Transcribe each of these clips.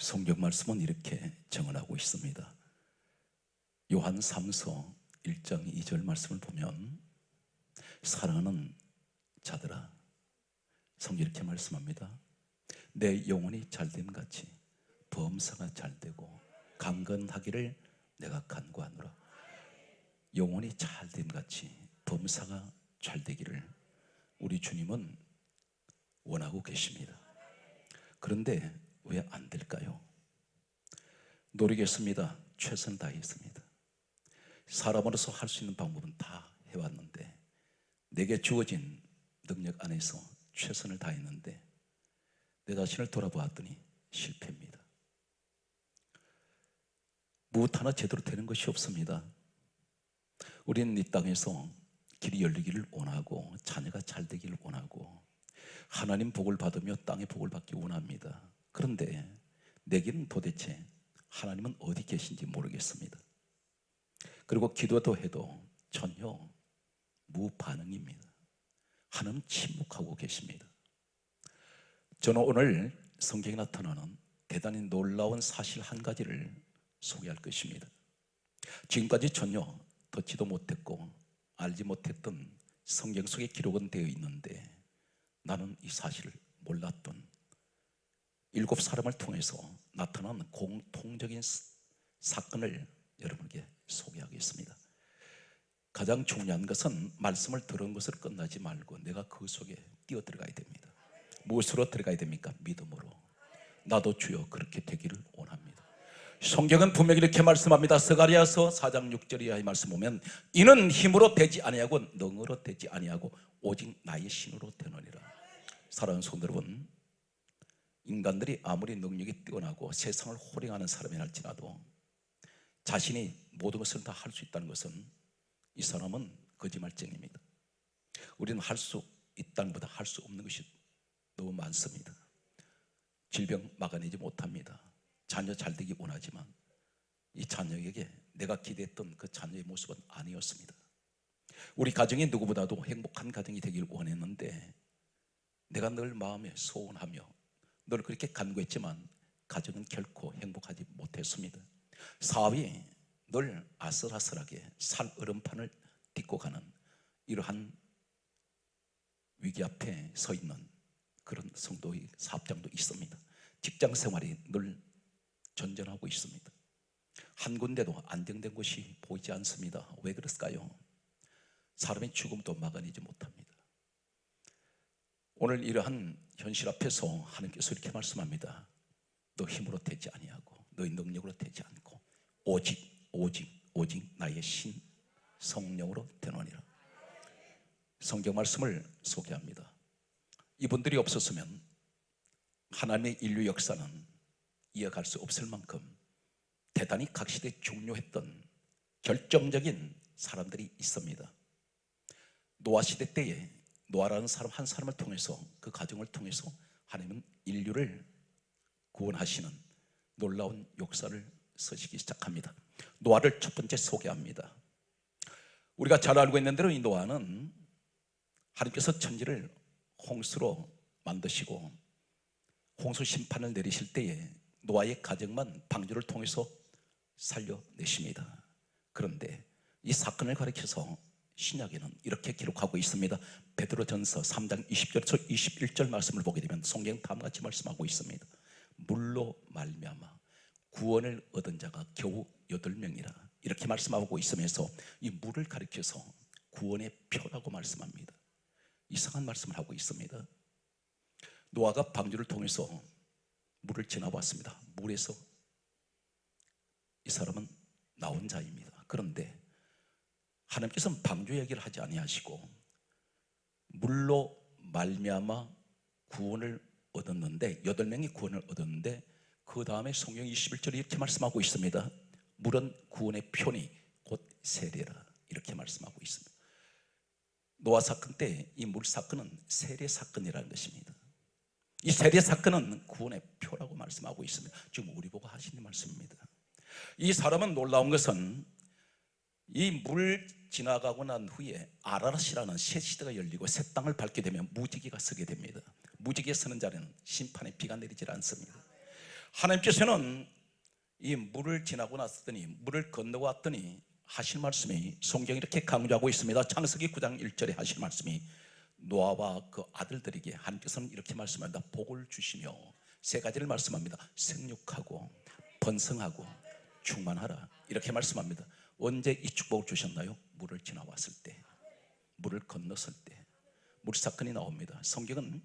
성경 말씀은 이렇게 정언하고 있습니다. 요한 3서 1장 2절 말씀을 보면 사랑하는 자들아, 성경 이렇게 말씀합니다. 내 영혼이 잘됨 같이 범사가 잘되고 강건하기를 내가 간구하노라. 영혼이 잘됨 같이 범사가 잘되기를 우리 주님은 원하고 계십니다. 그런데 왜 안 될까요? 노력했습니다. 최선을 다했습니다. 사람으로서 할 수 있는 방법은 다 해왔는데, 내게 주어진 능력 안에서 최선을 다했는데 내 자신을 돌아보았더니 실패입니다. 무엇 하나 제대로 되는 것이 없습니다. 우리는 이 땅에서 길이 열리기를 원하고 자녀가 잘 되기를 원하고 하나님 복을 받으며 땅의 복을 받기 원합니다. 그런데 내게는 도대체 하나님은 어디 계신지 모르겠습니다. 그리고 기도도 해도 전혀 무반응입니다. 하나님은 침묵하고 계십니다. 저는 오늘 성경에 나타나는 대단히 놀라운 사실 한 가지를 소개할 것입니다. 지금까지 전혀 듣지도 못했고 알지 못했던 성경 속에 기록은 되어 있는데 나는 이 사실을 몰랐던 7사람을 통해서 나타난 공통적인 사건을 여러분에게 소개하겠습니다. 가장 중요한 것은 말씀을 들은 것으로 끝나지 말고 내가 그 속에 뛰어들어가야 됩니다. 무엇으로 들어가야 됩니까? 믿음으로. 나도 주여 그렇게 되기를 원합니다. 성경은 분명히 이렇게 말씀합니다. 스가랴서 4장 6절 이하의 말씀 보면 이는 힘으로 되지 아니하고 능으로 되지 아니하고 오직 나의 신으로 되느니라. 사랑하는 성도 여러분, 인간들이 아무리 능력이 뛰어나고 세상을 호령하는 사람이 할지라도 자신이 모든 것을 다 할 수 있다는 것은 이 사람은 거짓말쟁이입니다. 우리는 할 수 있다는 것보다 할 수 없는 것이 너무 많습니다. 질병 막아내지 못합니다. 자녀 잘 되기 원하지만 이 자녀에게 내가 기대했던 그 자녀의 모습은 아니었습니다. 우리 가정이 누구보다도 행복한 가정이 되길 원했는데 내가 늘 마음에 소원하며 늘 그렇게 간구했지만 가정은 결코 행복하지 못했습니다. 사업이 늘 아슬아슬하게 살얼음판을 딛고 가는 이러한 위기 앞에 서 있는 그런 성도의 사업장도 있습니다. 직장 생활이 늘 전전하고 있습니다. 한 군데도 안정된 곳이 보이지 않습니다. 왜 그랬을까요? 사람의 죽음도 막아내지 못합니다. 오늘 이러한 현실 앞에서 하나님께서 이렇게 말씀합니다. 너 힘으로 되지 아니하고 너의 능력으로 되지 않고 오직 나의 신 성령으로 되노니라. 성경 말씀을 소개합니다. 이분들이 없었으면 하나님의 인류 역사는 이어갈 수 없을 만큼 대단히 각 시대에 중요했던 결정적인 사람들이 있습니다. 노아 시대 때에 노아라는 사람 한 사람을 통해서 그 가정을 통해서 하나님은 인류를 구원하시는 놀라운 역사를 서시기 시작합니다. 노아를 첫 번째 소개합니다. 우리가 잘 알고 있는 대로 이 노아는 하나님께서 천지를 홍수로 만드시고 홍수 심판을 내리실 때에 노아의 가정만 방주를 통해서 살려내십니다. 그런데 이 사건을 가리켜서 신약에는 이렇게 기록하고 있습니다. 베드로전서 3장 20절에서 21절 말씀을 보게 되면 성경 다음같이 말씀하고 있습니다. 물로 말미암아 구원을 얻은 자가 겨우 8명이라 이렇게 말씀하고 있으면서 이 물을 가리켜서 구원의 표라고 말씀합니다. 이상한 말씀을 하고 있습니다. 노아가 방주를 통해서 물을 지나왔습니다. 물에서 이 사람은 나온 자입니다. 그런데 하나님께서는 방주 얘기를 하지 아니하시고 물로 말미암아 구원을 얻었는데 8명이 구원을 얻었는데 그 다음에 성경 21절에 이렇게 말씀하고 있습니다. 물은 구원의 표니 곧 세례라 이렇게 말씀하고 있습니다. 노아 사건 때 이 물 사건은 세례 사건이라는 것입니다. 이 세례 사건은 구원의 표라고 말씀하고 있습니다. 지금 우리 보고 하시는 말씀입니다. 이 사람은 놀라운 것은 이 물 지나가고 난 후에 아라랏이라는 새 시대가 열리고 새 땅을 밟게 되면 무지개가 서게 됩니다. 무지개 서는 자리는 심판의 비가 내리질 않습니다. 하나님께서는 이 물을 지나고 났더니, 물을 건너고 왔더니 하실 말씀이 성경이 이렇게 강조하고 있습니다. 창세기 9장 1절에 하실 말씀이 노아와 그 아들들에게 하나님께서는 이렇게 말씀합니다. 복을 주시며 세 가지를 말씀합니다. 생육하고 번성하고 충만하라, 이렇게 말씀합니다. 언제 이 축복을 주셨나요? 물을 지나왔을 때, 물을 건넜을 때 물사건이 나옵니다. 성경은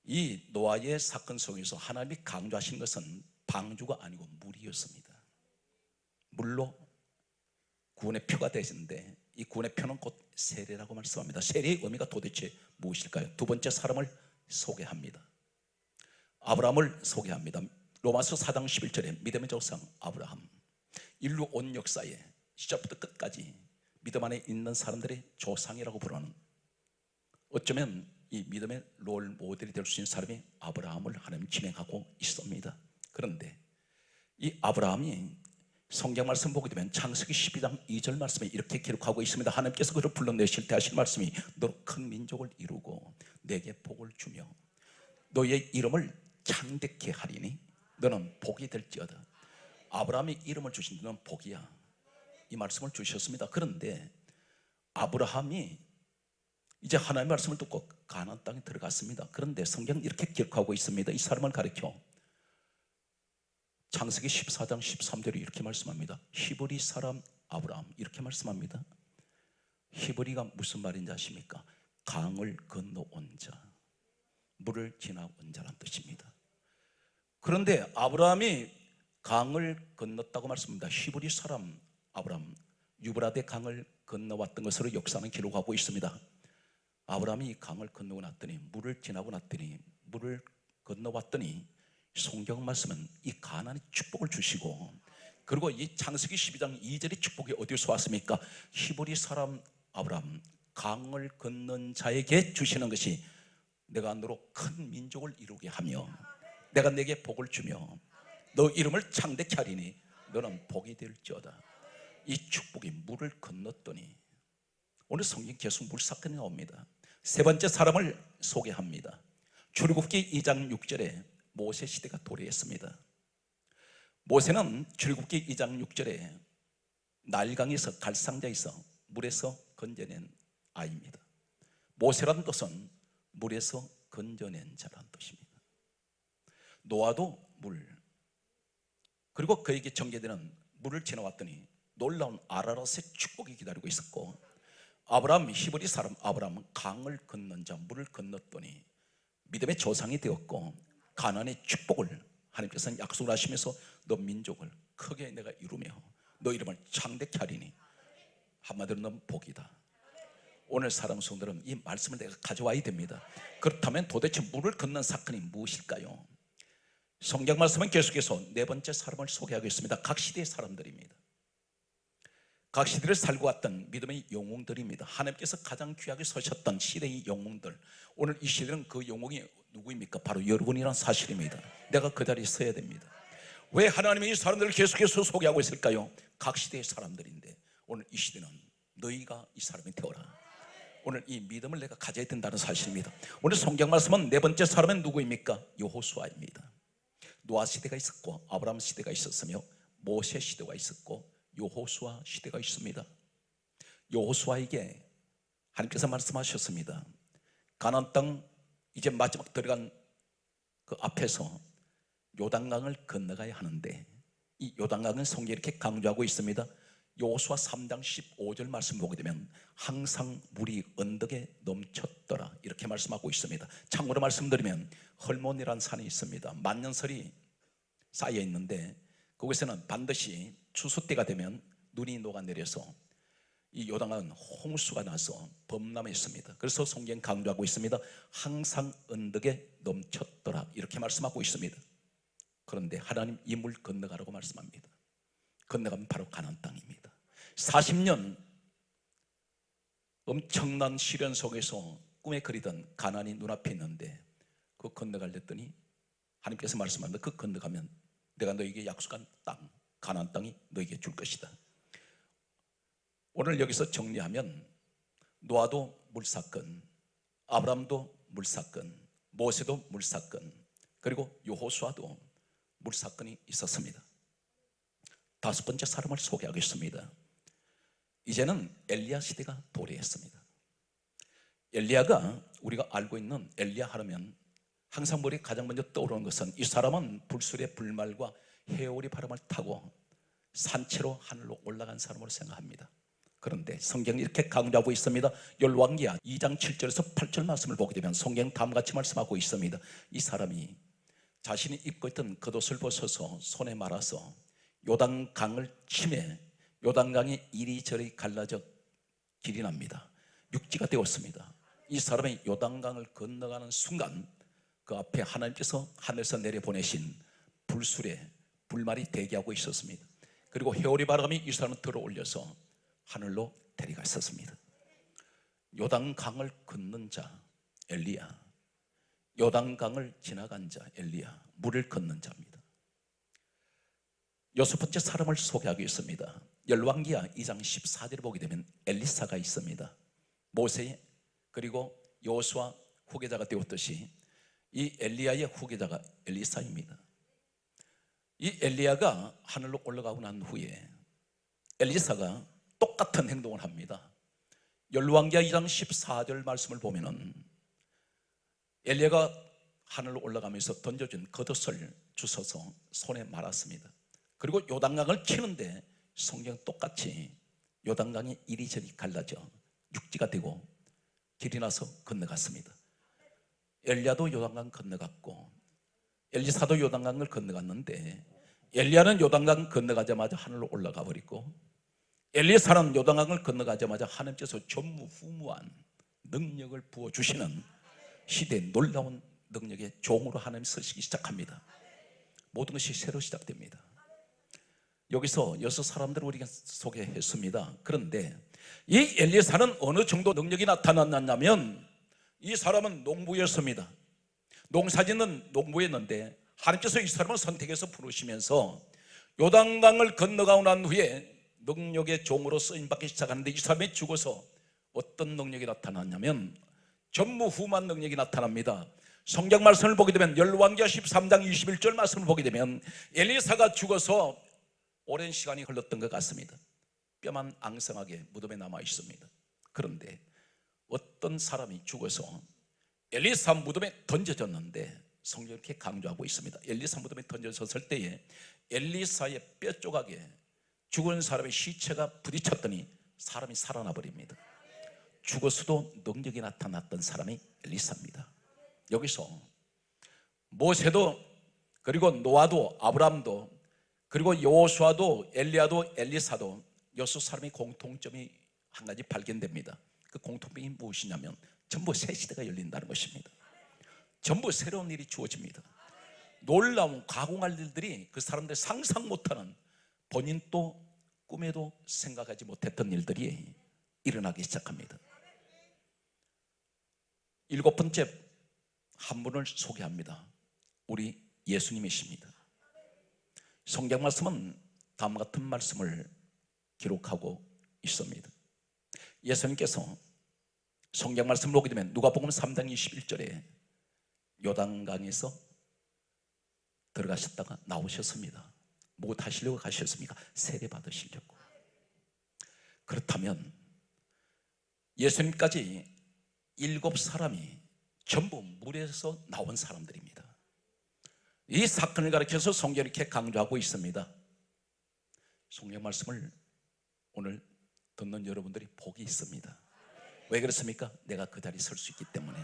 이 노아의 사건 속에서 하나님이 강조하신 것은 방주가 아니고 물이었습니다. 물로 구원의 표가 되시는데, 이 구원의 표는 곧 세례라고 말씀합니다. 세례의 의미가 도대체 무엇일까요? 두 번째 사람을 소개합니다. 아브라함을 소개합니다. 로마서 4장 11절에 믿음의 조상 아브라함, 인류 온 역사에 시작부터 끝까지 믿음 안에 있는 사람들의 조상이라고 부르는, 어쩌면 이 믿음의 롤 모델이 될 수 있는 사람이 아브라함을 하나님 지명하고 있습니다. 그런데 이 아브라함이 성경 말씀 보게 되면 창세기 12장 2절 말씀에 이렇게 기록하고 있습니다. 하나님께서 그를 불러내실 때 하실 말씀이 너로 큰 민족을 이루고 내게 복을 주며 너의 이름을 창대케 하리니 너는 복이 될지어다. 아브라함이 이름을 주신 너는 복이야, 이 말씀을 주셨습니다. 그런데 아브라함이 이제 하나님의 말씀을 듣고 가나안 땅에 들어갔습니다. 그런데 성경은 이렇게 기록하고 있습니다. 이 사람을 가리켜 창세기 14장 13절에 이렇게 말씀합니다. 히브리 사람 아브라함, 이렇게 말씀합니다. 히브리가 무슨 말인지 아십니까? 강을 건너온 자, 물을 지나온 자란 뜻입니다. 그런데 아브라함이 강을 건넜다고 말씀합니다. 히브리 사람 아브라함, 유브라데 강을 건너왔던 것으로 역사는 기록하고 있습니다. 아브라함이 강을 건너고 났더니, 물을 지나고 났더니, 물을 건너왔더니 성경 말씀은 이 가나안의 축복을 주시고, 그리고 이 창세기 12장 2절의 축복이 어디서 왔습니까? 히브리 사람 아브라함, 강을 건넌 자에게 주시는 것이 내가 너로 큰 민족을 이루게 하며 내가 내게 복을 주며 너 이름을 창대케 하리니 너는 복이 될지어다. 이 축복이 물을 건넜더니, 오늘 성경 계속 물사건이 나옵니다. 세 번째 사람을 소개합니다. 출애굽기 2장 6절에 모세 시대가 도래했습니다. 모세는 출애굽기 2장 6절에 나일강에서 갈상자에서 물에서 건져낸 아이입니다. 모세라는 뜻은 물에서 건져낸 자라는 뜻입니다. 노아도 물, 그리고 그에게 전개되는 물을 지나왔더니 놀라운 아라랏의 축복이 기다리고 있었고, 아브라함, 히브리 사람 아브라함은 강을 건넌 자, 물을 건넜더니 믿음의 조상이 되었고 가나안의 축복을 하나님께서는 약속을 하시면서 너 민족을 크게 내가 이루며 너 이름을 창대케 하리니, 한마디로 넌 복이다. 오늘 사랑하는 성도들은 이 말씀을 내가 가져와야 됩니다. 그렇다면 도대체 물을 건넌 사건이 무엇일까요? 성경 말씀은 계속해서 네 번째 사람을 소개하겠습니다. 각 시대의 사람들입니다. 각 시대를 살고 왔던 믿음의 영웅들입니다. 하나님께서 가장 귀하게 서셨던 시대의 영웅들, 오늘 이 시대는 그 영웅이 누구입니까? 바로 여러분이란 사실입니다. 내가 그 자리에 서야 됩니다. 왜 하나님이 이 사람들을 계속해서 소개하고 있을까요? 각 시대의 사람들인데 오늘 이 시대는 너희가 이 사람이 되어라. 오늘 이 믿음을 내가 가져야 된다는 사실입니다. 오늘 성경 말씀은 네 번째 사람은 누구입니까? 여호수아입니다. 노아 시대가 있었고 아브라함 시대가 있었으며 모세 시대가 있었고 여호수아 시대가 있습니다. 여호수아에게 하나님께서 말씀하셨습니다. 가나안 땅 이제 마지막 들어간 그 앞에서 요단강을 건너가야 하는데, 이 요단강은 성경에 이렇게 강조하고 있습니다. 여호수아 3장 15절 말씀 보게 되면 항상 물이 언덕에 넘쳤더라, 이렇게 말씀하고 있습니다. 참고로 말씀드리면 헐몬이라는 산이 있습니다. 만년설이 쌓여 있는데 거기서는 반드시 추수 때가 되면 눈이 녹아내려서 이 요단강은 홍수가 나서 범람했습니다. 그래서 성경 강조하고 있습니다. 항상 언덕에 넘쳤더라, 이렇게 말씀하고 있습니다. 그런데 하나님 이 물 건너가라고 말씀합니다. 건너가면 바로 가나안 땅입니다. 40년 엄청난 시련 속에서 꿈에 그리던 가나안이 눈앞에 있는데 그 건너가려 했더니 하나님께서 말씀합니다. 그 건너가면 내가 너에게 약속한 땅, 가나안 땅이 너에게 줄 것이다. 오늘 여기서 정리하면 노아도 물사건, 아브라함도 물사건, 모세도 물사건, 그리고 여호수아도 물사건이 있었습니다. 다섯 번째 사람을 소개하겠습니다. 이제는 엘리야 시대가 도래했습니다. 엘리야가 우리가 알고 있는 엘리야 하면 항상 머리에 가장 먼저 떠오르는 것은 이 사람은 불술의 불말과 해오리 바람을 타고 산채로 하늘로 올라간 사람으로 생각합니다. 그런데 성경이 이렇게 강조하고 있습니다. 열왕기하 2장 7절에서 8절 말씀을 보게 되면 성경 다음같이 말씀하고 있습니다. 이 사람이 자신이 입고 있던 겉옷을 벗어서 손에 말아서 요단강을 치매 요단강이 이리저리 갈라져 길이 납니다. 육지가 되었습니다. 이 사람이 요단강을 건너가는 순간 그 앞에 하나님께서 하늘에서 내려보내신 불술의 불말이 대기하고 있었습니다. 그리고 해오리 바람이 이 사람을 들어올려서 하늘로 데려갔었습니다. 요단강을 건넌 자 엘리야, 요단강을 지나간 자 엘리야, 물을 건넌 자입니다. 여섯 번째 사람을 소개하겠습니다. 열왕기하 2장 14절을 보게 되면 엘리사가 있습니다. 모세 그리고 여호수아 후계자가 되었듯이 이 엘리야의 후계자가 엘리사입니다. 이 엘리야가 하늘로 올라가고 난 후에 엘리사가 똑같은 행동을 합니다. 열왕기하 2장 14절 말씀을 보면은 엘리야가 하늘로 올라가면서 던져준 겉옷을 주워서 손에 말았습니다. 그리고 요단강을 치는데 성경 똑같이 요단강이 이리저리 갈라져 육지가 되고 길이 나서 건너갔습니다. 엘리야도 요단강 건너갔고 엘리사도 요단강을 건너갔는데 엘리야는 요단강 건너가자마자 하늘로 올라가 버리고 엘리사는 요단강을 건너가자마자 하나님께서 전무후무한 능력을 부어주시는 시대의 놀라운 능력의 종으로 하나님 서시기 시작합니다. 모든 것이 새로 시작됩니다. 여기서 여섯 사람들을 우리가 소개했습니다. 그런데 이 엘리사는 어느 정도 능력이 나타났냐면 이 사람은 농부였습니다. 농사짓는 농부였는데 하나님께서 이 사람을 선택해서 부르시면서 요단강을 건너가고 난 후에 능력의 종으로 쓰임받기 시작하는데 이 사람이 죽어서 어떤 능력이 나타났냐면 전무후무한 능력이 나타납니다. 성경 말씀을 보게 되면 열왕기하 13장 21절 말씀을 보게 되면 엘리사가 죽어서 오랜 시간이 흘렀던 것 같습니다. 뼈만 앙상하게 무덤에 남아 있습니다. 그런데 어떤 사람이 죽어서 엘리사 무덤에 던져졌는데 성경이 이렇게 강조하고 있습니다. 엘리사 무덤에 던져졌을 때에 엘리사의 뼈 조각에 죽은 사람의 시체가 부딪혔더니 사람이 살아나 버립니다. 죽어서도 능력이 나타났던 사람이 엘리사입니다. 여기서 모세도 그리고 노아도 아브라함도 그리고 여호수아도 엘리야도 엘리사도 여섯 사람의 공통점이 한 가지 발견됩니다. 그 공통점이 무엇이냐면 전부 새 시대가 열린다는 것입니다. 전부 새로운 일이 주어집니다. 놀라운 가공할 일들이 그 사람들 상상 못하는 본인도 꿈에도 생각하지 못했던 일들이 일어나기 시작합니다. 일곱 번째 한 분을 소개합니다. 우리 예수님이십니다. 성경 말씀은 다음 같은 말씀을 기록하고 있습니다. 예수님께서 성경 말씀을 보게 되면 누가복음 3장 21절에 요단강에서 들어가셨다가 나오셨습니다. 뭐 하시려고 가셨습니까? 세례 받으시려고. 그렇다면 예수님까지 7사람이 전부 물에서 나온 사람들입니다. 이 사건을 가리켜서 성경이 이렇게 강조하고 있습니다. 성경 말씀을 오늘 듣는 여러분들이 복이 있습니다. 왜 그렇습니까? 내가 그 자리에 설 수 있기 때문에.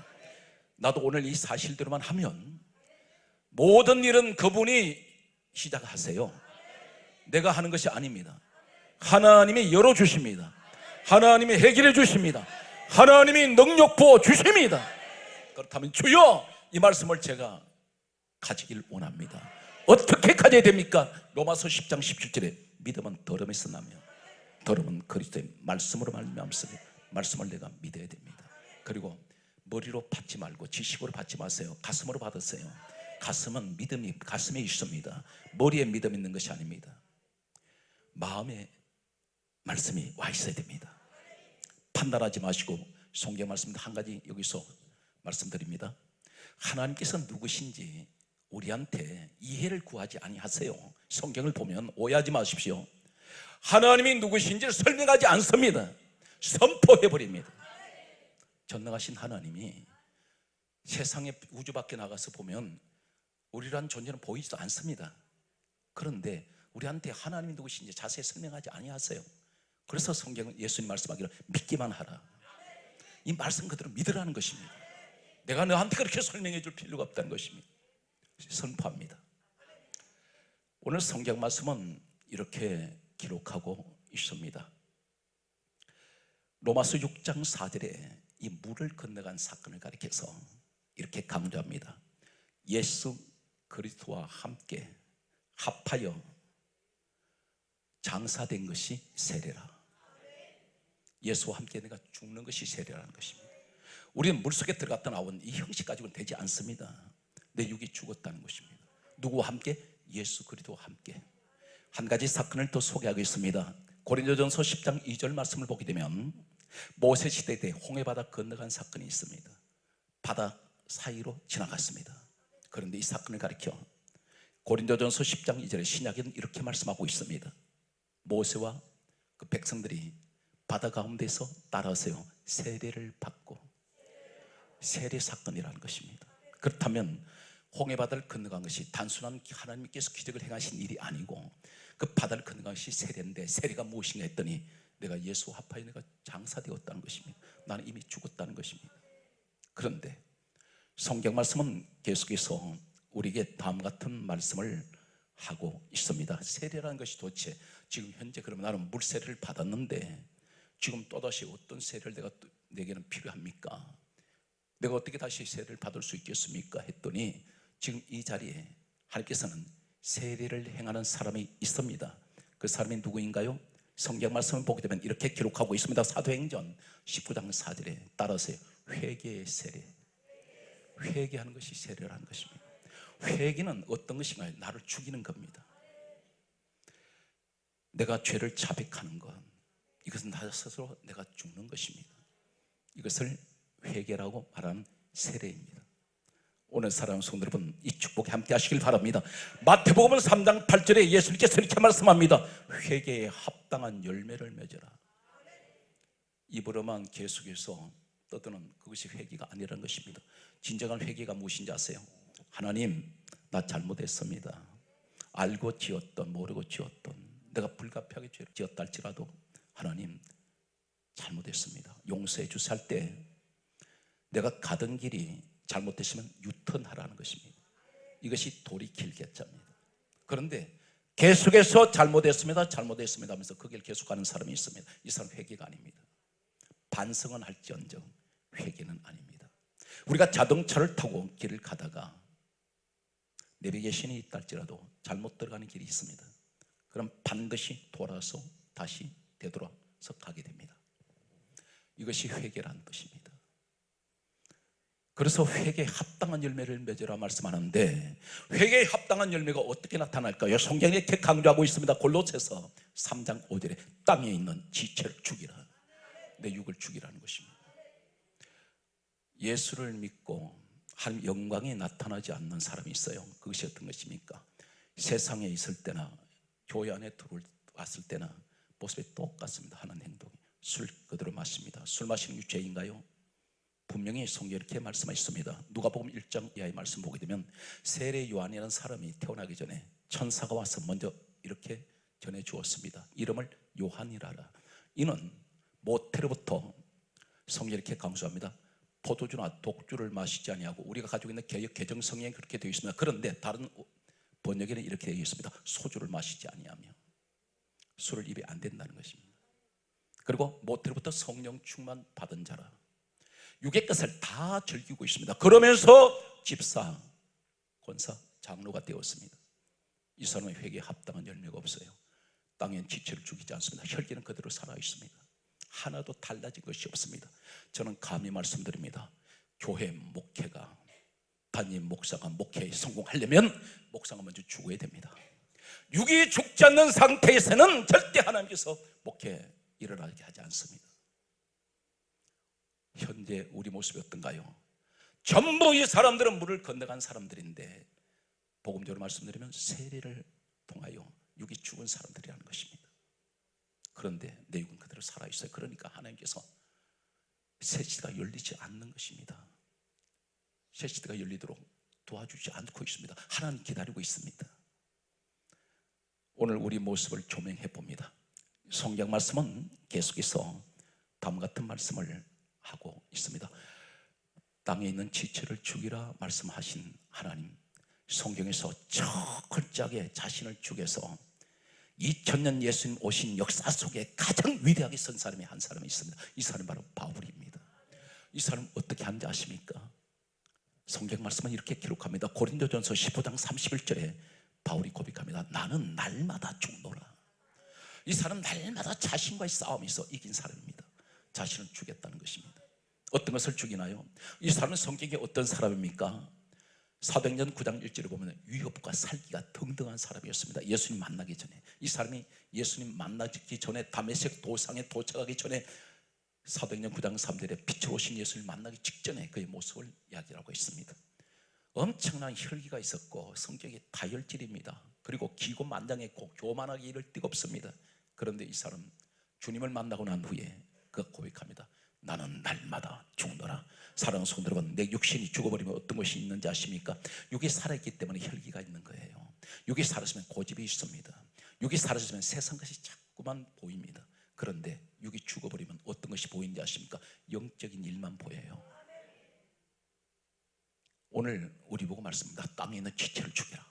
나도 오늘 이 사실대로만 하면 모든 일은 그분이 시작하세요. 내가 하는 것이 아닙니다. 하나님이 열어주십니다. 하나님이 해결해 주십니다. 하나님이 능력 부어 주십니다. 그렇다면 주여 이 말씀을 제가 가지길 원합니다. 어떻게 가져야 됩니까? 로마서 10장 17절에 믿음은 더러움에서 나며 더러움은 그리스도의 말씀으로 말미암습니다. 말씀을 내가 믿어야 됩니다. 그리고 머리로 받지 말고 지식으로 받지 마세요. 가슴으로 받으세요. 가슴은 믿음이 가슴에 있습니다. 머리에 믿음 있는 것이 아닙니다. 마음에 말씀이 와 있어야 됩니다. 판단하지 마시고 성경 말씀 한 가지 여기서 말씀드립니다. 하나님께서 누구신지 우리한테 이해를 구하지 아니하세요. 성경을 보면 오해하지 마십시오. 하나님이 누구신지를 설명하지 않습니다. 선포해버립니다. 전능하신 하나님이 세상의 우주 밖에 나가서 보면 우리란 존재는 보이지도 않습니다. 그런데 우리한테 하나님이 누구신지 자세히 설명하지 아니하세요. 그래서 성경은 예수님 말씀하기를 믿기만 하라. 이 말씀 그대로 믿으라는 것입니다. 내가 너한테 그렇게 설명해 줄 필요가 없다는 것입니다. 선포합니다. 오늘 성경 말씀은 이렇게 기록하고 있습니다. 로마서 6장 4절에 이 물을 건너간 사건을 가리켜서 이렇게 강조합니다. 예수 그리스도와 함께 합하여 장사된 것이 세례라. 예수와 함께 내가 죽는 것이 세례라는 것입니다. 우리는 물속에 들어갔다 나온 이 형식 가지고는 되지 않습니다. 내 육이 죽었다는 것입니다. 누구와 함께? 예수 그리스도와 함께. 한 가지 사건을 더 소개하겠습니다. 고린도전서 10장 2절 말씀을 보게 되면 모세 시대 때 홍해바다 건너간 사건이 있습니다. 바다 사이로 지나갔습니다. 그런데 이 사건을 가리켜 고린도전서 10장 2절에 신약에는 이렇게 말씀하고 있습니다. 모세와 그 백성들이 바다 가운데서 따라서요 세례를 받고, 세례 사건이라는 것입니다. 그렇다면 홍해바다를 건너간 것이 단순한 하나님께서 기적을 행하신 일이 아니고 그 바다를 건너간 것이 세례인데, 세례가 무엇인가 했더니 내가 예수와 합하여 내가 장사되었다는 것입니다. 나는 이미 죽었다는 것입니다. 그런데 성경 말씀은 계속해서 우리에게 다음 같은 말씀을 하고 있습니다. 세례라는 것이 도대체 지금 현재 그러면 나는 물세례를 받았는데 지금 또다시 어떤 세례를 내게는 필요합니까? 내가 어떻게 다시 세례를 받을 수 있겠습니까? 했더니 지금 이 자리에 하나님께서는 세례를 행하는 사람이 있습니다. 그 사람이 누구인가요? 성경 말씀을 보게 되면 이렇게 기록하고 있습니다. 사도행전 19장 4절에 따라서요 회개의 세례. 회개하는 것이 세례라는 것입니다. 회개는 어떤 것인가요? 나를 죽이는 겁니다. 내가 죄를 자백하는 것, 이것은 나 스스로 내가 죽는 것입니다. 이것을 회개라고 말하는 세례입니다. 오늘 사랑하는 성도 여러분, 이 축복에 함께 하시길 바랍니다. 마태복음 3장 8절에 예수님께서 이렇게 말씀합니다. 회개에 합당한 열매를 맺어라. 입으로만 계속해서 떠드는 그것이 회개가 아니라는 것입니다. 진정한 회개가 무엇인지 아세요? 하나님, 나 잘못했습니다. 알고 지었던 모르고 지었던 내가 불가피하게 죄를 지었다 할지라도 하나님 잘못했습니다. 용서해 주사 할 때 내가 가던 길이 잘못됐으면 유턴하라는 것입니다. 이것이 돌이킬 개자입니다. 그런데 계속해서 잘못했습니다 하면서 그 길 계속 가는 사람이 있습니다. 이 사람 회개가 아닙니다. 반성은 할지언정 회개는 아닙니다. 우리가 자동차를 타고 길을 가다가 내비게이션이 있다 할지라도 잘못 들어가는 길이 있습니다. 그럼 반드시 돌아서 다시 되돌아서 가게 됩니다. 이것이 회개라는 것입니다. 그래서 회개에 합당한 열매를 맺으라 말씀하는데, 회개에 합당한 열매가 어떻게 나타날까요? 성경에 이렇게 강조하고 있습니다. 골로새서 3장 5절에 땅에 있는 지체를 죽이라. 내 육을 죽이라는 것입니다. 예수를 믿고 하나님 영광이 나타나지 않는 사람이 있어요. 그것이 어떤 것입니까? 세상에 있을 때나 교회 안에 들어왔을 때나 모습이 똑같습니다. 하는 행동이. 술 그대로 마십니다. 술 마시는 게 죄인가요? 분명히 성경에 이렇게 말씀하셨습니다. 누가복음 1장 이하의 말씀 보게 되면 세례 요한이라는 사람이 태어나기 전에 천사가 와서 먼저 이렇게 전해 주었습니다. 이름을 요한이라라. 이는 모태로부터 성경에 이렇게 강조합니다. 포도주나 독주를 마시지 아니하고, 우리가 가지고 있는 개역 개정 성경에 그렇게 되어 있습니다. 그런데 다른 번역에는 이렇게 되어 있습니다. 소주를 마시지 아니하며, 술을 입에 안 된다는 것입니다. 그리고 모태로부터 성령 충만 받은 자라. 육의 것을 다 즐기고 있습니다. 그러면서 집사, 권사, 장로가 되었습니다. 이 사람의 회개에 합당한 열매가 없어요. 땅엔 지체를 죽이지 않습니다. 혈기는 그대로 살아있습니다. 하나도 달라진 것이 없습니다. 저는 감히 말씀드립니다. 교회 목회가, 담임 목사가 목회에 성공하려면 목사가 먼저 죽어야 됩니다. 육이 죽지 않는 상태에서는 절대 하나님께서 목회에 일어나게 하지 않습니다. 현재 우리 모습이 어떤가요? 전부 이 사람들은 물을 건너간 사람들인데 복음적으로 말씀드리면 세례를 통하여 육이 죽은 사람들이라는 것입니다. 그런데 내 육은 그대로 살아있어요. 그러니까 하나님께서 새시대가 열리지 않는 것입니다. 새시대가 열리도록 도와주지 않고 있습니다. 하나님 기다리고 있습니다. 오늘 우리 모습을 조명해 봅니다. 성경 말씀은 계속해서 다음 같은 말씀을 하고 있습니다. 땅에 있는 지체를 죽이라 말씀하신 하나님, 성경에서 철저하게 자신을 죽여서 2000년 예수님 오신 역사 속에 가장 위대하게 선 사람이 한 사람이 있습니다. 이 사람이 바로 바울입니다. 이 사람 어떻게 하는지 아십니까? 성경 말씀은 이렇게 기록합니다. 고린도전서 15장 31절에 바울이 고백합니다. 나는 날마다 죽노라. 이 사람 날마다 자신과의 싸움이 있어 이긴 사람입니다. 자신을 죽였다는 것입니다. 어떤 것을 죽이나요? 이 사람은 성격이 어떤 사람입니까? 사도행전 9장 1절에 보면 위협과 살기가 등등한 사람이었습니다. 예수님 만나기 전에. 이 사람이 예수님 만나기 전에 다메섹 도상에 도착하기 전에 사도행전 9장 3절에 빛으로 오신 예수님 만나기 직전에 그의 모습을 이야기하고 있습니다. 엄청난 혈기가 있었고 성격이 다혈질입니다. 그리고 기고만장했고 교만하게 이를 데가 없습니다. 그런데 이 사람 주님을 만나고 난 후에 그가 고백합니다. 나는 날마다 죽노라. 사랑하는 성도 여러분, 내 육신이 죽어버리면 어떤 것이 있는지 아십니까? 육이 살아있기 때문에 혈기가 있는 거예요. 육이 살았으면 고집이 있습니다. 육이 살았으면 세상 것이 자꾸만 보입니다. 그런데 육이 죽어버리면 어떤 것이 보이는지 아십니까? 영적인 일만 보여요. 오늘 우리 보고 말씀합니다. 땅에 있는 지체를 죽여라.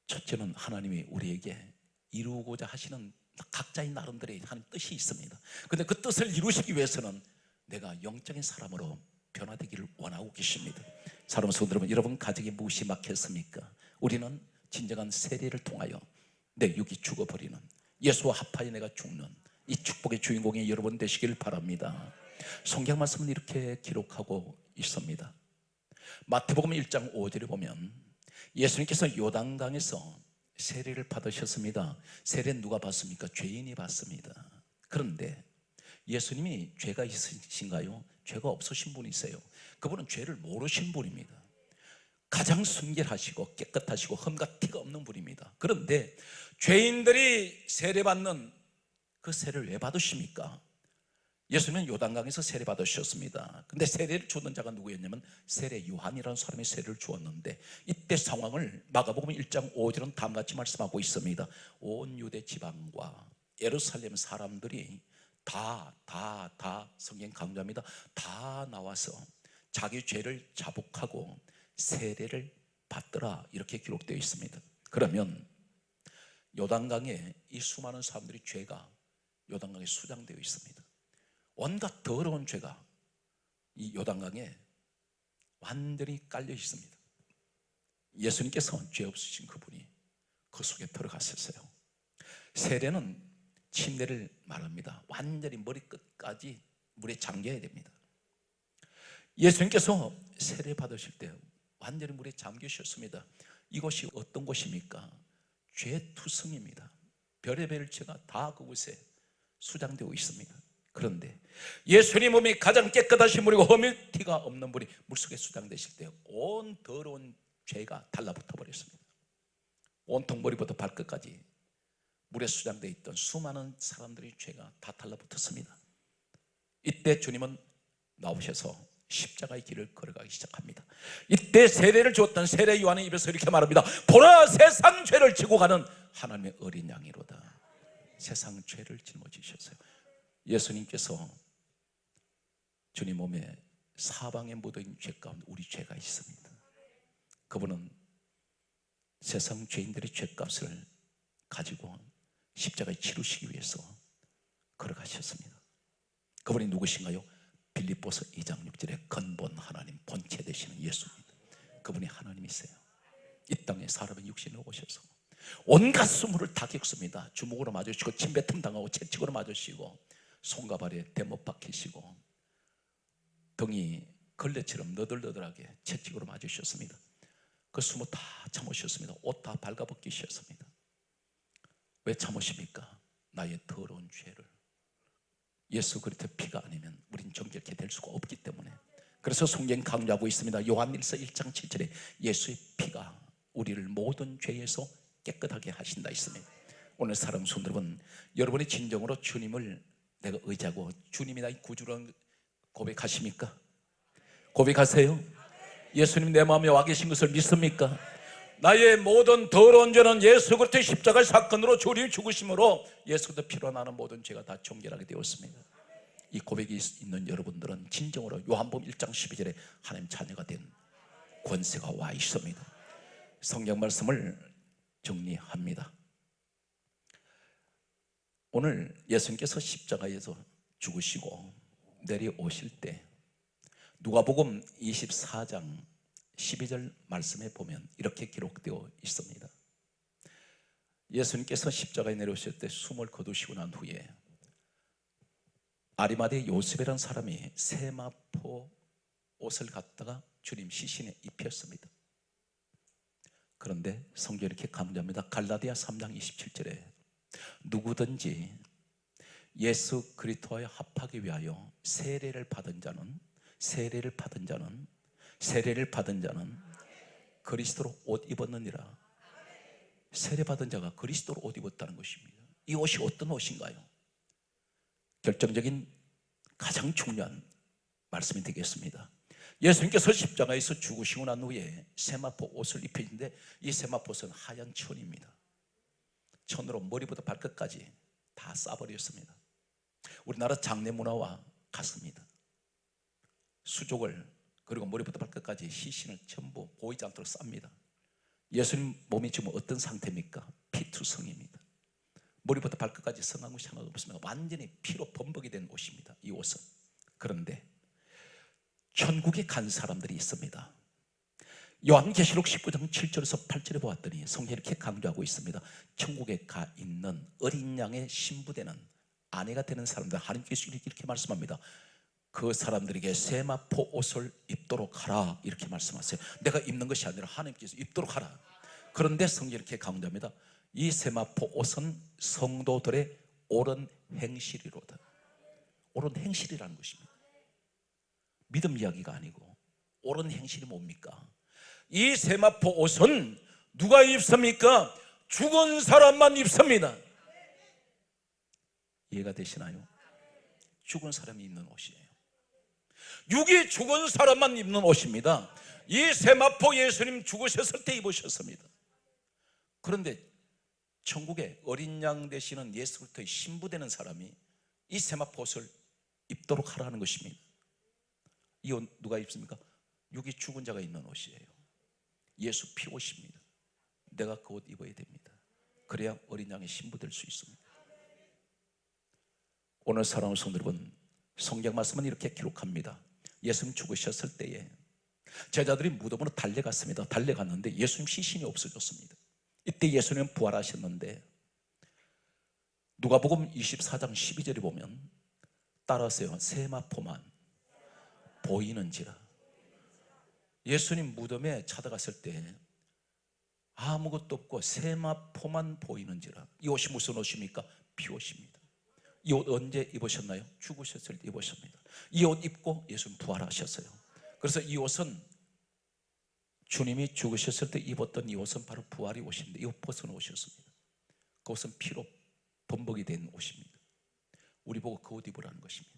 첫째는 하나님이 우리에게 이루고자 하시는 각자의 나름대로의 하나님 뜻이 있습니다. 그런데 그 뜻을 이루시기 위해서는 내가 영적인 사람으로 변화되기를 원하고 계십니다. 사랑하는 성도 여러분, 여러분 가정이 무엇이 막혔습니까? 우리는 진정한 세례를 통하여 내 육이 죽어버리는, 예수와 합하여 내가 죽는 이 축복의 주인공이 여러분 되시길 바랍니다. 성경 말씀은 이렇게 기록하고 있습니다. 마태복음 1장 5절에 보면 예수님께서 요단강에서 세례를 받으셨습니다. 세례는 누가 받습니까? 죄인이 받습니다. 그런데 예수님이 죄가 있으신가요? 죄가 없으신 분이세요. 그분은 죄를 모르신 분입니다. 가장 순결하시고 깨끗하시고 흠과 티가 없는 분입니다. 그런데 죄인들이 세례받는 그 세례를 왜 받으십니까? 예수님은 요단강에서 세례 받으셨습니다. 근데 세례를 주던 자가 누구였냐면 세례 요한이라는 사람이 세례를 주었는데, 이때 상황을 마가복음 1장 5절은 다음같이 말씀하고 있습니다. 온 유대 지방과 예루살렘 사람들이 다 성경 강조합니다. 다 나와서 자기 죄를 자복하고 세례를 받더라, 이렇게 기록되어 있습니다. 그러면 요단강에 이 수많은 사람들이 죄가 요단강에 수장되어 있습니다. 온갖 더러운 죄가 이 요단강에 완전히 깔려 있습니다. 예수님께서 죄 없으신 그분이 그 속에 들어가셨어요. 세례는 침례를 말합니다. 완전히 머리끝까지 물에 잠겨야 됩니다. 예수님께서 세례 받으실 때 완전히 물에 잠기셨습니다. 이것이 어떤 곳입니까? 죄투성입니다. 별의별 죄가 다 그곳에 수장되고 있습니다. 그런데 예수님 몸이 가장 깨끗하신 분이고 흠일 티가 없는 분이 물속에 수장되실 때 온 더러운 죄가 달라붙어 버렸습니다. 온통 머리부터 발끝까지 물에 수장되어 있던 수많은 사람들의 죄가 다 달라붙었습니다. 이때 주님은 나오셔서 십자가의 길을 걸어가기 시작합니다. 이때 세례를 주었던 세례 요한의 입에서 이렇게 말합니다. 보라, 세상 죄를 지고 가는 하나님의 어린 양이로다. 세상 죄를 짊어지셨어요. 예수님께서 주님 몸에 사방에 묻어있는 죄 가운데 우리 죄가 있습니다. 그분은 세상 죄인들의 죄값을 가지고 십자가에 치르시기 위해서 걸어가셨습니다. 그분이 누구신가요? 빌립보서 2장 6절에 근본 하나님 본체 되시는 예수입니다. 그분이 하나님이세요. 이 땅에 사람의 육신을 오셔서 온갖 수모를 다 겪습니다. 주먹으로 맞으시고 침뱉음 당하고 채찍으로 맞으시고 손과 발에 대못 박히시고 등이 걸레처럼 너덜너덜하게 채찍으로 맞으셨습니다. 그 수모 다 참으셨습니다. 옷 다 발가벗기셨습니다. 왜 참으십니까? 나의 더러운 죄를. 예수 그리스도의 피가 아니면 우린 정결케 될 수가 없기 때문에. 그래서 성경 강조하고 있습니다. 요한일서 1장 7절에 예수의 피가 우리를 모든 죄에서 깨끗하게 하신다 했습니다. 오늘 사랑하는 성도 여러분, 여러분의 진정으로 주님을 내가 의지하고 주님이 나의 구주라는 고백하십니까? 고백하세요. 예수님 내 마음에 와 계신 것을 믿습니까? 나의 모든 더러운 죄는 예수 그리스도의 십자가 사건으로 주님이 죽으심으로 예수 그리스도 피로 나는 모든 죄가 다 정결하게 되었습니다. 이 고백이 있는 여러분들은 진정으로 요한복음 1장 12절에 하나님 자녀가 된 권세가 와 있습니다. 성경 말씀을 정리합니다. 오늘 예수님께서 십자가에서 죽으시고 내려오실 때 누가복음 24장 12절 말씀에 보면 이렇게 기록되어 있습니다. 예수님께서 십자가에 내려오실 때 숨을 거두시고 난 후에 아리마대 요셉이라는 사람이 세마포 옷을 갖다가 주님 시신에 입혔습니다. 그런데 성경이 이렇게 강조합니다. 갈라디아 3장 27절에 누구든지 예수 그리스도와 합하기 위하여 세례를 받은 자는 그리스도로 옷 입었느니라. 세례 받은 자가 그리스도로 옷 입었다는 것입니다. 이 옷이 어떤 옷인가요? 결정적인 가장 중요한 말씀이 되겠습니다. 예수님께서 십자가에서 죽으시고 난 후에 세마포 옷을 입히는데 이 세마포 옷은 하얀 천입니다. 천으로 머리부터 발끝까지 다 싸버렸습니다. 우리나라 장례 문화와 같습니다. 수족을 그리고 머리부터 발끝까지 시신을 전부 보이지 않도록 쌉니다. 예수님 몸이 지금 어떤 상태입니까? 피투성입니다. 머리부터 발끝까지 성한 것이 하나도 없습니다. 완전히 피로 범벅이 된 옷입니다. 이 옷은. 그런데 천국에 간 사람들이 있습니다. 요한계시록 19장 7절에서 8절에 보았더니 성경이 이렇게 강조하고 있습니다. 천국에 가 있는 어린 양의 신부되는 아내가 되는 사람들, 하나님께서 이렇게 말씀합니다. 그 사람들에게 세마포 옷을 입도록 하라, 이렇게 말씀하세요. 내가 입는 것이 아니라 하나님께서 입도록 하라. 그런데 성경이 이렇게 강조합니다. 이 세마포 옷은 성도들의 옳은 행실이로다. 옳은 행실이라는 것입니다. 믿음 이야기가 아니고 옳은 행실이 뭡니까? 이 세마포 옷은 누가 입습니까? 죽은 사람만 입습니다. 이해가 되시나요? 죽은 사람이 입는 옷이에요. 육이 죽은 사람만 입는 옷입니다. 이 세마포 예수님 죽으셨을 때 입으셨습니다. 그런데 천국에 어린 양 되시는 예수 그리스도의 신부되는 사람이 이 세마포 옷을 입도록 하라는 것입니다. 이 옷 누가 입습니까? 육이 죽은 자가 입는 옷이에요. 예수 피 옷입니다. 내가 그 옷 입어야 됩니다. 그래야 어린 양의 신부 될 수 있습니다. 오늘 사랑하는 성도 여러분, 성경 말씀은 이렇게 기록합니다. 예수님 죽으셨을 때에 제자들이 무덤으로 달려갔습니다. 달려갔는데 예수님 시신이 없어졌습니다. 이때 예수님은 부활하셨는데 누가복음 24장 12절에 보면 따라하세요. 세마포만 보이는지라. 예수님 무덤에 찾아갔을 때 아무것도 없고 세마포만 보이는지라. 이 옷이 무슨 옷입니까? 피옷입니다. 이 옷 언제 입으셨나요? 죽으셨을 때 입으셨습니다. 이 옷 입고 예수님 부활하셨어요. 그래서 이 옷은 주님이 죽으셨을 때 입었던 이 옷은 바로 부활의 옷인데 이 옷 벗은 옷이었습니다. 그 옷은 피로 범벅이 된 옷입니다. 우리 보고 그 옷 입으라는 것입니다.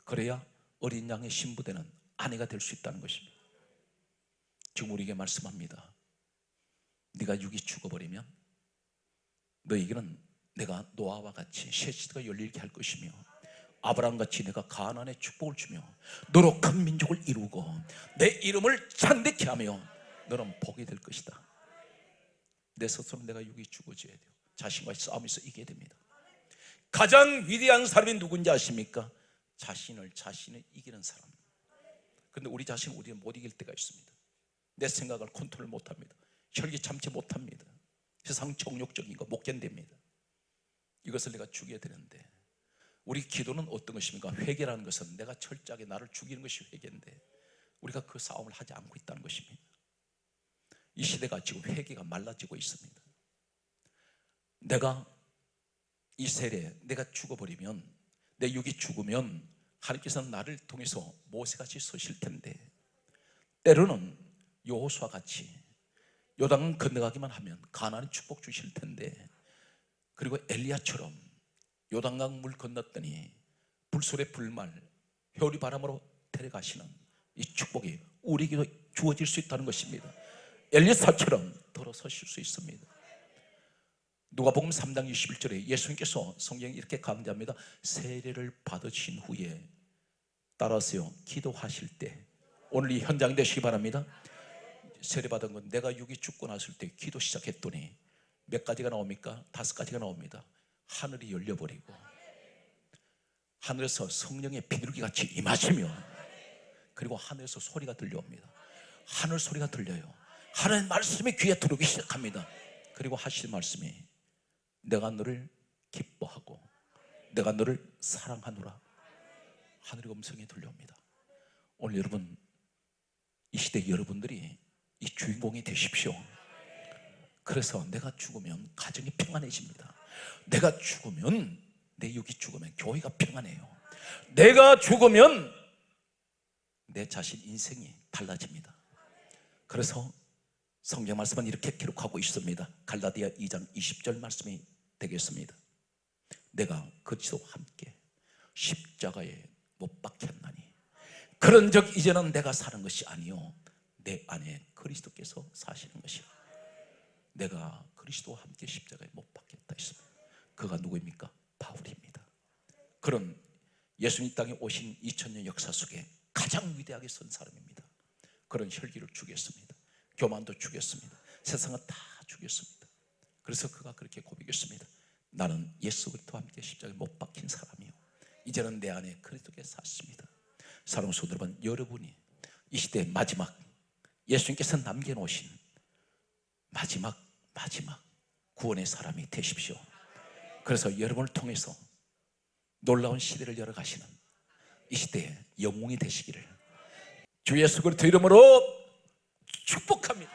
그래야 어린 양의 신부되는 아내가 될 수 있다는 것입니다. 지금 우리에게 말씀합니다. 네가 육이 죽어버리면 너에게는 내가 노아와 같이 새 시대가 열리게 할 것이며 아브라함같이 내가 가나안에 축복을 주며 너로 큰 민족을 이루고 내 이름을 창대케 하며 너는 복이 될 것이다. 내 스스로 내가 육이 죽어져야 돼요. 자신과의 싸움에서 이겨야 됩니다. 가장 위대한 사람이 누군지 아십니까? 자신을 이기는 사람. 그런데 우리 자신은 우리는 못 이길 때가 있습니다. 내 생각을 컨트롤 못합니다. 혈기 참지 못합니다. 세상 정욕적인 거 못 견딥니다. 이것을 내가 죽여야 되는데 우리 기도는 어떤 것입니까? 회개라는 것은 내가 철저하게 나를 죽이는 것이 회개인데 우리가 그 싸움을 하지 않고 있다는 것입니다. 이 시대가 지금 회개가 말라지고 있습니다. 내가 이 세례 내가 죽어버리면 내 육이 죽으면 하나님께서는 나를 통해서 모세같이 서실 텐데 때로는 여호수아 같이 요단 건너가기만 하면 가나안의 축복 주실 텐데, 그리고 엘리야처럼 요단강 물 건넜더니 불소리 불말 효리 바람으로 데려가시는 이 축복이 우리에게도 주어질 수 있다는 것입니다. 엘리사처럼 돌아서실 수 있습니다. 누가복음 3장 21절에 예수님께서 성경에 이렇게 강조합니다. 세례를 받으신 후에 따라서요 기도하실 때, 오늘 이 현장이 되시기 바랍니다. 세례 받은 건 내가 육이 죽고 났을 때 기도 시작했더니 몇 가지가 나옵니까? 5가지가 나옵니다. 하늘이 열려버리고 하늘에서 성령의 비둘기 같이 임하시며, 그리고 하늘에서 소리가 들려옵니다. 하늘 소리가 들려요. 하나님의 말씀이 귀에 들어오기 시작합니다. 그리고 하시는 말씀이 내가 너를 기뻐하고 내가 너를 사랑하노라. 하늘의 음성이 들려옵니다. 오늘 여러분, 이 시대 여러분들이 이 주인공이 되십시오. 그래서 내가 죽으면 가정이 평안해집니다. 내가 죽으면, 내 육이 죽으면 교회가 평안해요. 내가 죽으면 내 자신 인생이 달라집니다. 그래서 성경 말씀은 이렇게 기록하고 있습니다. 갈라디아 2장 20절 말씀이 되겠습니다. 내가 그리스도와 함께 십자가에 못 박혔나니 그런즉 이제는 내가 사는 것이 아니요 내 안에 그리스도께서 사시는 것이라. 내가 그리스도와 함께 십자가에 못 박혔다 했습니다. 그가 누구입니까? 바울입니다. 그런 예수님 땅에 오신 2000년 역사 속에 가장 위대하게 선 사람입니다. 그런 혈기를 주겠습니다. 교만도 주겠습니다. 세상은 다 주겠습니다. 그래서 그가 그렇게 고백했습니다. 나는 예수 그리스도와 함께 십자가에 못 박힌 사람이요 이제는 내 안에 그리스도께서 사십니다. 사랑하는 성도 여러분, 여러분이 이 시대의 마지막, 예수님께서 남겨놓으신 마지막 구원의 사람이 되십시오. 그래서 여러분을 통해서 놀라운 시대를 열어가시는 이 시대의 영웅이 되시기를 주 예수 그리스도 이름으로 축복합니다.